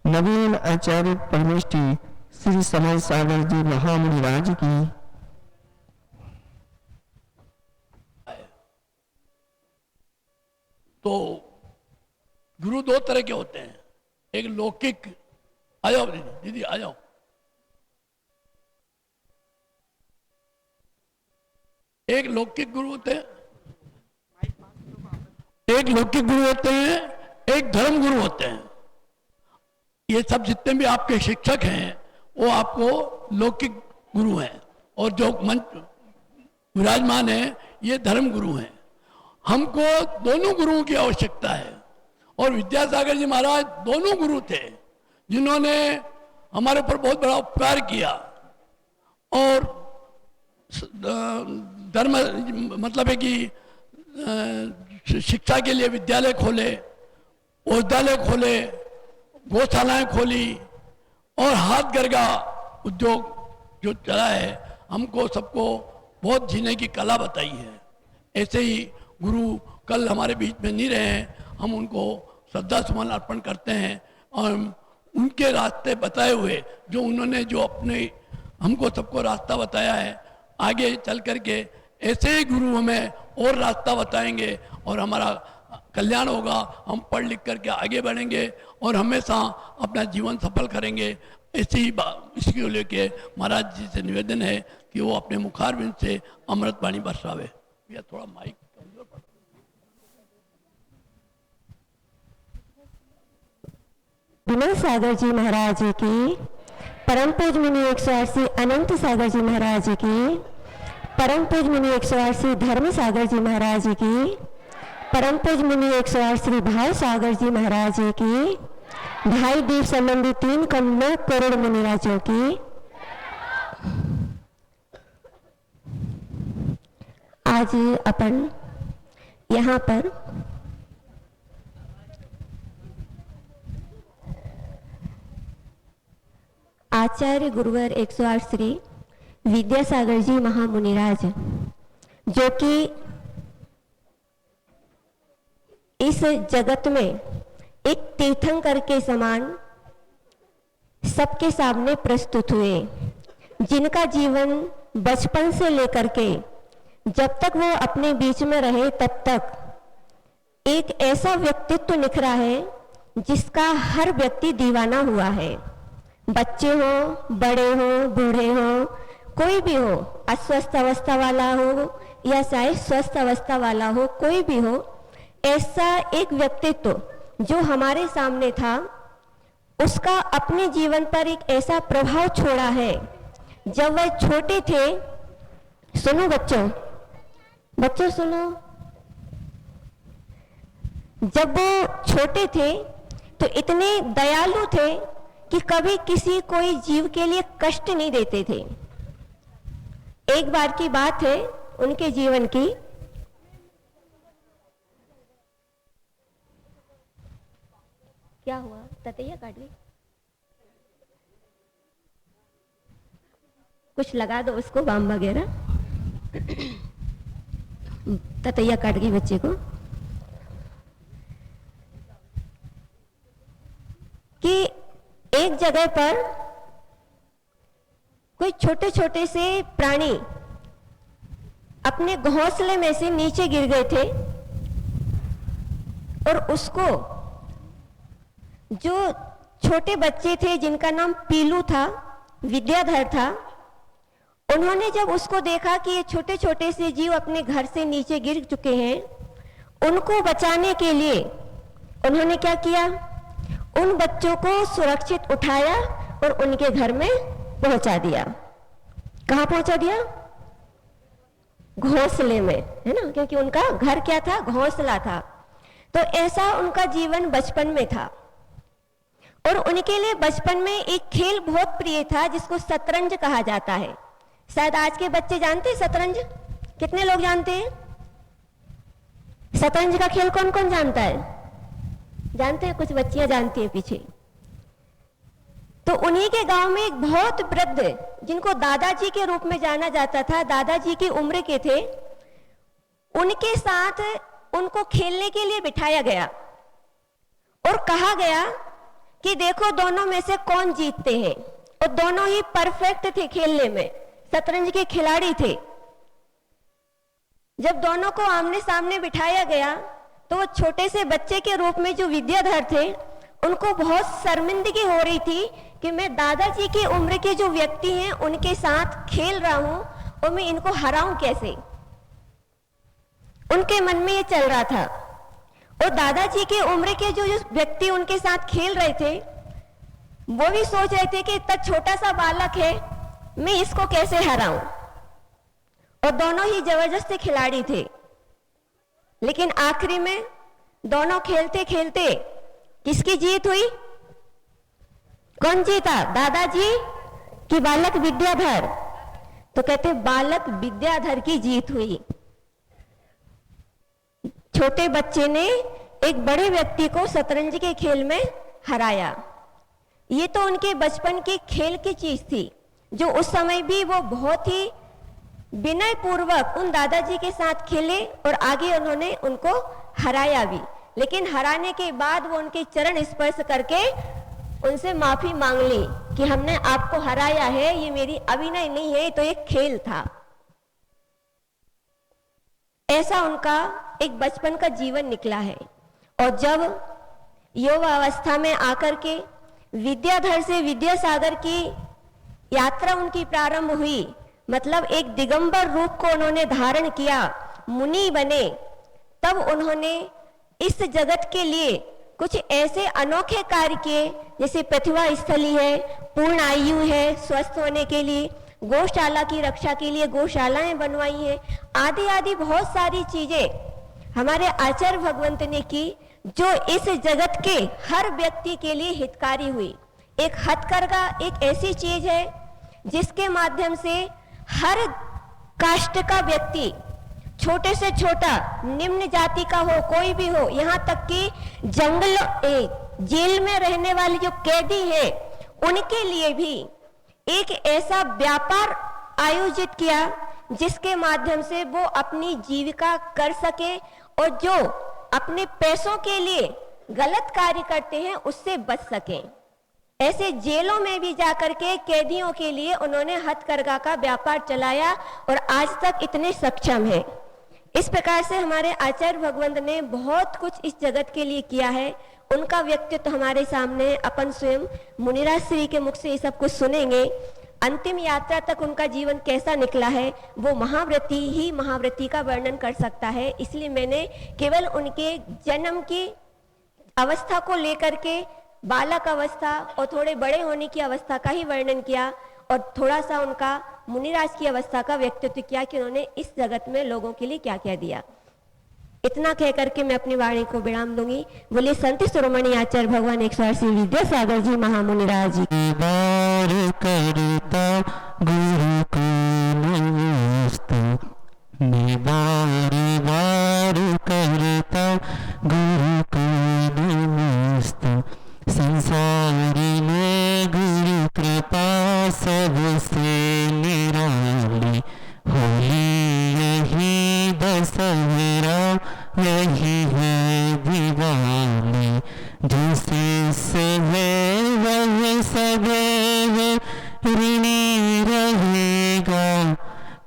नवीन आचार्य परमेष्ठी श्री समय सागर जी महामंडलाज की। तो गुरु 2 तरह के होते हैं, एक लौकिक, आ जाओ दीदी आ जाओ, एक लौकिक गुरु होते हैं, एक लौकिक गुरु होते हैं, एक धर्म गुरु होते हैं। ये सब जितने भी आपके शिक्षक हैं वो आपको लौकिक गुरु हैं और जो मंच विराजमान है ये धर्म गुरु हैं। हमको दोनों गुरुओं की आवश्यकता है और विद्यासागर जी महाराज दोनों गुरु थे जिन्होंने हमारे ऊपर बहुत बड़ा उपकार किया और धर्म मतलब है कि शिक्षा के लिए विद्यालय खोले, औषधालय खोले, गौशालाएं खोली और हाथ गरगा उद्योग जो चला है, हमको सबको बहुत जीने की कला बताई है। ऐसे ही गुरु कल हमारे बीच में नहीं रहे हैं, हम उनको श्रद्धा सुमन अर्पण करते हैं और उनके रास्ते बताए हुए जो उन्होंने जो अपने हमको सबको रास्ता बताया है, आगे चल करके ऐसे ही गुरु हमें और रास्ता बताएंगे और हमारा कल्याण होगा। हम पढ़ लिख करके आगे बढ़ेंगे और हमेशा अपना जीवन सफल करेंगे। ऐसे ही इसको लेके महाराज जी से निवेदन है कि वो अपने मुखारबिंद से अमृत पानी बरसावे। भैया थोड़ा माइक कमजोर पड़। विनय सागर जी महाराज की, परम पूज मुनि 180 अनंत सागर जी महाराज की, परम पूज मुनि 180 धर्म सागर जी महाराज की, परम पूज मुनि 108 श्री भाव सागर जी महाराज की, भाई दीप संबंधी 3 करोड़ मुनिराजों की। आज अपन यहाँ पर आचार्य गुरुवर 108 श्री विद्यासागर जी महामुनिराज, जो कि इस जगत में एक तीर्थंकर के समान सबके सामने प्रस्तुत हुए, जिनका जीवन बचपन से लेकर के जब तक वो अपने बीच में रहे तब तक एक ऐसा व्यक्तित्व निखरा है जिसका हर व्यक्ति दीवाना हुआ है। बच्चे हो, बड़े हो, बूढ़े हो, कोई भी हो, अस्वस्थ अवस्था वाला हो या चाहे स्वस्थ अवस्था वाला हो, कोई भी हो, ऐसा एक व्यक्तित्व जो हमारे सामने था, उसका अपने जीवन पर एक ऐसा प्रभाव छोड़ा है। जब वह छोटे थे, सुनो बच्चों, बच्चों सुनो, जब वो छोटे थे तो इतने दयालु थे कि कभी किसी कोई जीव के लिए कष्ट नहीं देते थे। एक बार की बात है उनके जीवन की, क्या हुआ? ततैया काट ली? कुछ लगा दो उसको, बाम वगैरह। ततैया काट गई बच्चे को। कि एक जगह पर कोई छोटे छोटे से प्राणी अपने घोंसले में से नीचे गिर गए थे और उसको जो छोटे बच्चे थे जिनका नाम पीलू था, विद्याधर था, उन्होंने जब उसको देखा कि ये छोटे छोटे से जीव अपने घर से नीचे गिर चुके हैं, उनको बचाने के लिए उन्होंने क्या किया? उन बच्चों को सुरक्षित उठाया और उनके घर में पहुंचा दिया। कहां पहुंचा दिया? घोंसले में, है ना, क्योंकि उनका घर क्या था? घोंसला था। तो ऐसा उनका जीवन बचपन में था। और उनके लिए बचपन में एक खेल बहुत प्रिय था जिसको शतरंज कहा जाता है। शायद आज के बच्चे जानते हैं शतरंज? कितने लोग जानते हैं शतरंज का खेल? कौन कौन जानता है? जानते हैं? कुछ बच्चियां जानती हैं पीछे। तो उन्हीं के गांव में एक बहुत वृद्ध, जिनको दादाजी के रूप में जाना जाता था, दादाजी की उम्र के थे, उनके साथ उनको खेलने के लिए बिठाया गया और कहा गया कि देखो दोनों में से कौन जीतते हैं। और दोनों ही परफेक्ट थे खेलने में, शतरंज के खिलाड़ी थे। जब दोनों को आमने सामने बिठाया गया तो वो छोटे से बच्चे के रूप में जो विद्याधर थे, उनको बहुत शर्मिंदगी हो रही थी कि मैं दादाजी की उम्र के जो व्यक्ति हैं उनके साथ खेल रहा हूं और मैं इनको हराऊं कैसे। उनके मन में ये चल रहा था। और दादाजी की उम्र के जो व्यक्ति उनके साथ खेल रहे थे, वो भी सोच रहे थे कि इतना छोटा सा बालक है, मैं इसको कैसे हराऊं। और दोनों ही जबरदस्त खिलाड़ी थे। लेकिन आखिरी में दोनों खेलते खेलते किसकी जीत हुई? कौन जीता? दादाजी कि बालक विद्याधर? तो कहते बालक विद्याधर की जीत हुई। छोटे बच्चे ने एक बड़े व्यक्ति को शतरंज के खेल में हराया। ये तो उनके बचपन के खेल की चीज थी, जो उस समय भी वो बहुत ही विनय पूर्वक उन दादाजी के साथ खेले और आगे उन्होंने उनको हराया भी। लेकिन हराने के बाद वो उनके चरण स्पर्श करके उनसे माफी मांग ली कि हमने आपको हराया है, ये मेरी अभिनय नहीं है, तो एक खेल था। ऐसा उनका एक बचपन का जीवन निकला है। और जब युवावस्था में आकर के विद्याधर से विद्यासागर की यात्रा उनकी प्रारंभ हुई, मतलब एक दिगंबर रूप को उन्होंने धारण किया, मुनि बने, तब उन्होंने इस जगत के लिए कुछ ऐसे अनोखे कार्य किए, जैसे प्रतिभा स्थली है, पूर्ण आयु है स्वस्थ होने के लिए, गौशाला की रक्षा के लिए गौशालाएं बनवाई हैं, आदि आदि बहुत सारी चीजें हमारे आचार्य भगवंत ने की, जो इस जगत के हर व्यक्ति के लिए हितकारी हुई। एक हथकरघा एक ऐसी चीज है जिसके माध्यम से हर कास्ट का व्यक्ति, छोटे से छोटा, निम्न जाति का हो, कोई भी हो, यहाँ तक कि जेल में रहने वाले जो कैदी हैं, उनके लिए भी एक ऐसा व्यापार आयोजित किया जिसके माध्यम से वो अपनी जीविका कर सके और जो अपने पैसों के लिए गलत कार्य करते हैं उससे बच सकें। ऐसे जेलों में भी जाकर के कैदियों के लिए उन्होंने हथकरघा का व्यापार चलाया और आज तक इतने सक्षम है। इस प्रकार से हमारे आचार्य भगवंत ने बहुत कुछ इस जगत के लिए किया है। उनका व्यक्तित्व हमारे सामने अपन स्वयं मुनिराज श्री के मुख से ये सब कुछ सुनेंगे। अंतिम यात्रा तक उनका जीवन कैसा निकला है वो महाव्रती ही महाव्रती का वर्णन कर सकता है। इसलिए मैंने केवल उनके जन्म की अवस्था को लेकर के बालक अवस्था और थोड़े बड़े होने की अवस्था का ही वर्णन किया और थोड़ा सा उनका मुनिराज की अवस्था का व्यक्तित्व किया कि उन्होंने इस जगत में लोगों के लिए क्या क्या दिया। इतना कह करके मैं अपनी वाणी को विराम दूंगी। बोले संत शिरोमणि आचार्य भगवान 180 विद्यासागर जी महामुनिराज जी। बार करता गुरु को नमस्तु, मैं बार बार करता गुरु को नमस्तु, संसार में गुरु कृपा सबसे निराली, होली यही दशहरा यही है दिवाली, जिसे से वह सदैव ऋणी रहेगा,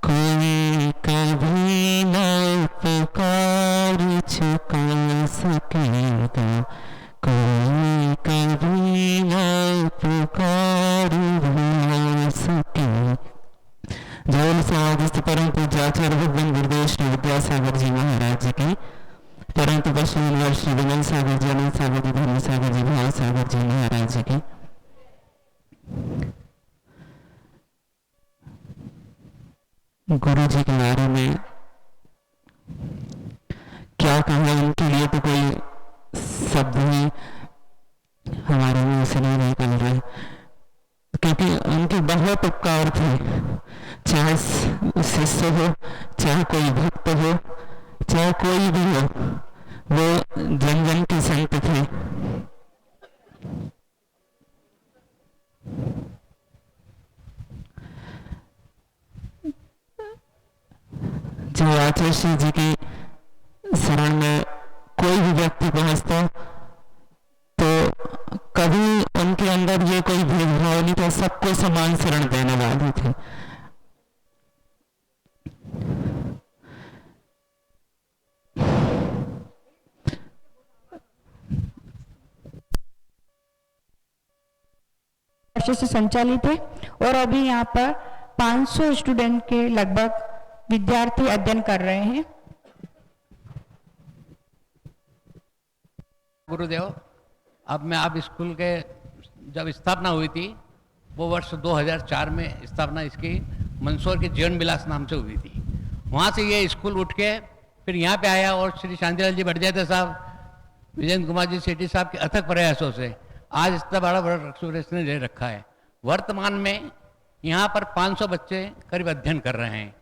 कोई कभी न पुकार चुका सकेगा, कोई कभी न पुकार भुला सके। जैन समाधिस्थ परम पूज्य आचार्य भगवान गुरुदेव श्री विद्यासागर जी महाराज जी की, परम पश्चिम यूनिवर्स श्री विमल सागर जी, अनंत सागर जी, धर्म सागर जी, भाव सागर जी महाराज जी की, गुरु जी के बारे में क्या कहना, उनके लिए तो कोई शब्द ही हमारे मुंह से नहीं निकल रहे, क्योंकि उनके बहुत उपकार थे। चाहे शिष्य हो, चाहे कोई भक्त हो, चाहे कोई भी हो, वो जन जन के संत थे। जो आचार्य श्री जी की शरण में कोई भी व्यक्ति पहुंचता तो कभी उनके अंदर ये कोई भेदभाव नहीं था, सबको समान शरण देने वाले थे। से संचालित है और अभी यहाँ पर 500 स्टूडेंट के लगभग विद्यार्थी अध्ययन कर रहे हैं। गुरुदेव, अब मैं आप स्कूल के जब स्थापना हुई थी वो वर्ष 2004 में स्थापना इसकी मंदसौर के जीवन विलास नाम से हुई थी। वहाँ से ये स्कूल उठ के फिर यहाँ पे आया और श्री शांतिलाल जी भटजाते साहब, विजेंद्र कुमार जी सेठी साहब के अथक प्रयासों से आज इतना बड़ा वृक्ष ने ले रखा है। वर्तमान में यहाँ पर 500 बच्चे करीब अध्ययन कर रहे हैं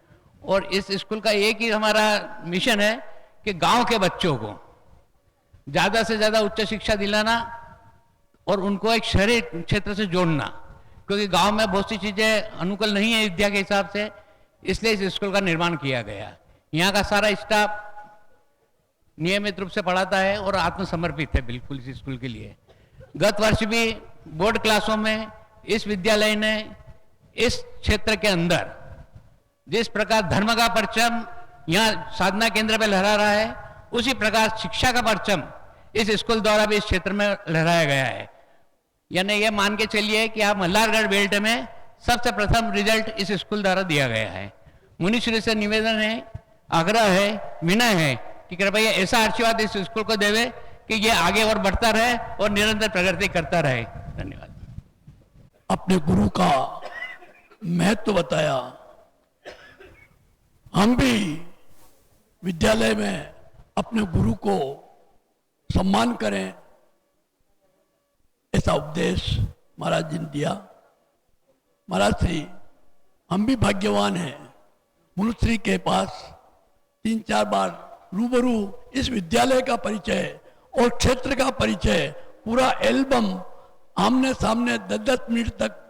और इस स्कूल का एक ही हमारा मिशन है कि गांव के बच्चों को ज़्यादा से ज़्यादा उच्च शिक्षा दिलाना और उनको एक शहरी क्षेत्र से जोड़ना, क्योंकि गांव में बहुत सी चीज़ें अनुकूल नहीं है विद्या के हिसाब से, इसलिए इस स्कूल का निर्माण किया गया। यहाँ का सारा स्टाफ नियमित रूप से पढ़ाता है और आत्मसमर्पित है बिल्कुल इस स्कूल के लिए। गत वर्ष भी बोर्ड क्लासों में इस विद्यालय ने इस क्षेत्र के अंदर जिस प्रकार धर्म का परचम यहाँ साधना केंद्र पे लहरा रहा है, उसी प्रकार शिक्षा का परचम इस स्कूल द्वारा भी इस क्षेत्र में लहराया गया है। यानी ये मान के चलिए कि आप मल्हारगढ़ बेल्ट में सबसे प्रथम रिजल्ट इस स्कूल द्वारा दिया गया है। मुनिश्री से निवेदन है, आग्रह है, विनय है कि कृपया ऐसा आशीर्वाद इस स्कूल को देवे कि ये आगे और बढ़ता रहे और निरंतर प्रगति करता रहे। धन्यवाद। अपने गुरु का महत्व बताया। हम भी विद्यालय में अपने गुरु को सम्मान करें, ऐसा उपदेश महाराज जी ने दिया। महाराज श्री, हम भी भाग्यवान हैं, मुनुश्री के पास 3-4 बार रूबरू इस विद्यालय का परिचय और क्षेत्र का परिचय, पूरा एल्बम आमने सामने 10-10 मिनट तक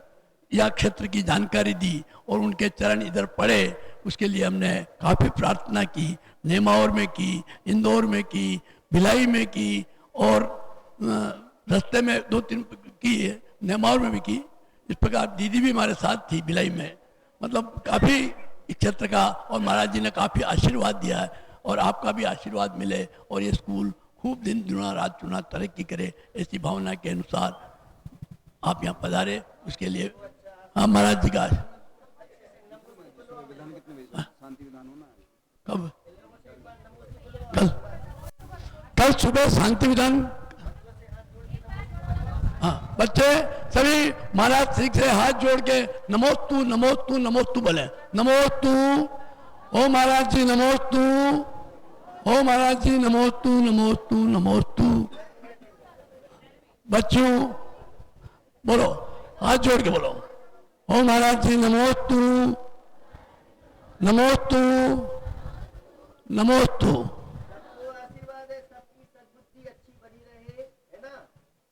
या क्षेत्र की जानकारी दी और उनके चरण इधर पड़े। उसके लिए हमने काफ़ी प्रार्थना की, नेमावर में की, इंदौर में की, भिलाई में की और रास्ते में 2-3 की, नेमावर में भी की। इस प्रकार दीदी भी हमारे साथ थी भिलाई में। मतलब काफ़ी इस क्षेत्र का और महाराज जी ने काफ़ी आशीर्वाद दिया है और आपका भी आशीर्वाद मिले और ये स्कूल खूब दिन दुना रात चुना तरक्की करे, ऐसी भावना के अनुसार आप यहाँ पधारे। उसके लिए हाँ महाराज जी का कब कल सुबह शांति विधान। हाँ बच्चे सभी महाराज श्री से हाथ जोड़ के नमोस्तु नमोस्तु नमोस्तु बोले। नमोस्तु, ओ महाराज जी नमोस्तु, ओ महाराज जी नमोस्तु नमोस्तु नमोस्तु। बच्चों बोलो, हाथ जोड़ के बोलो, ओ महाराज जी नमोस्तु नमोस्तु नमोस्तु। आशीर्वाद है, सबकी सद्बुद्धि अच्छी बनी रहे, है ना,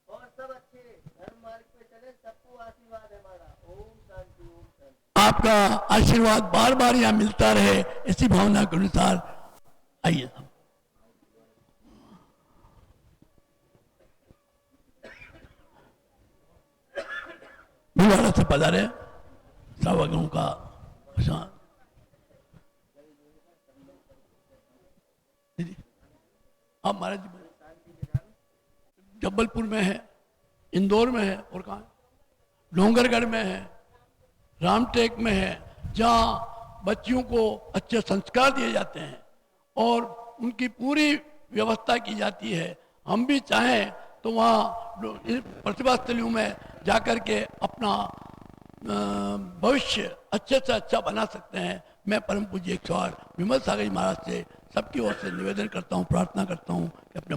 और सब अच्छे धर्म मार्ग पे चले, सबको आशीर्वाद है हमारा। ओम शांति, ओम शांति। आपका आशीर्वाद बार बार यहाँ मिलता रहे, इसी भावना के अनुसार आइए सब। भिलवाड़ा से पधारे श्रावकों का प्रशांत आप महाराज जी जबलपुर में है, इंदौर में है और कहाँ डोंगरगढ़ में है, रामटेक में है, जहाँ बच्चियों को अच्छे संस्कार दिए जाते हैं और उनकी पूरी व्यवस्था की जाती है। हम भी चाहें तो वहाँ प्रतिभा स्थलियों में जाकर के अपना भविष्य अच्छे से अच्छा बना सकते हैं। मैं परम पूज्य 108 विमल सागर जी महाराज से सबकी ओर से निवेदन करता हूँ, प्रार्थना करता हूँ कि अपने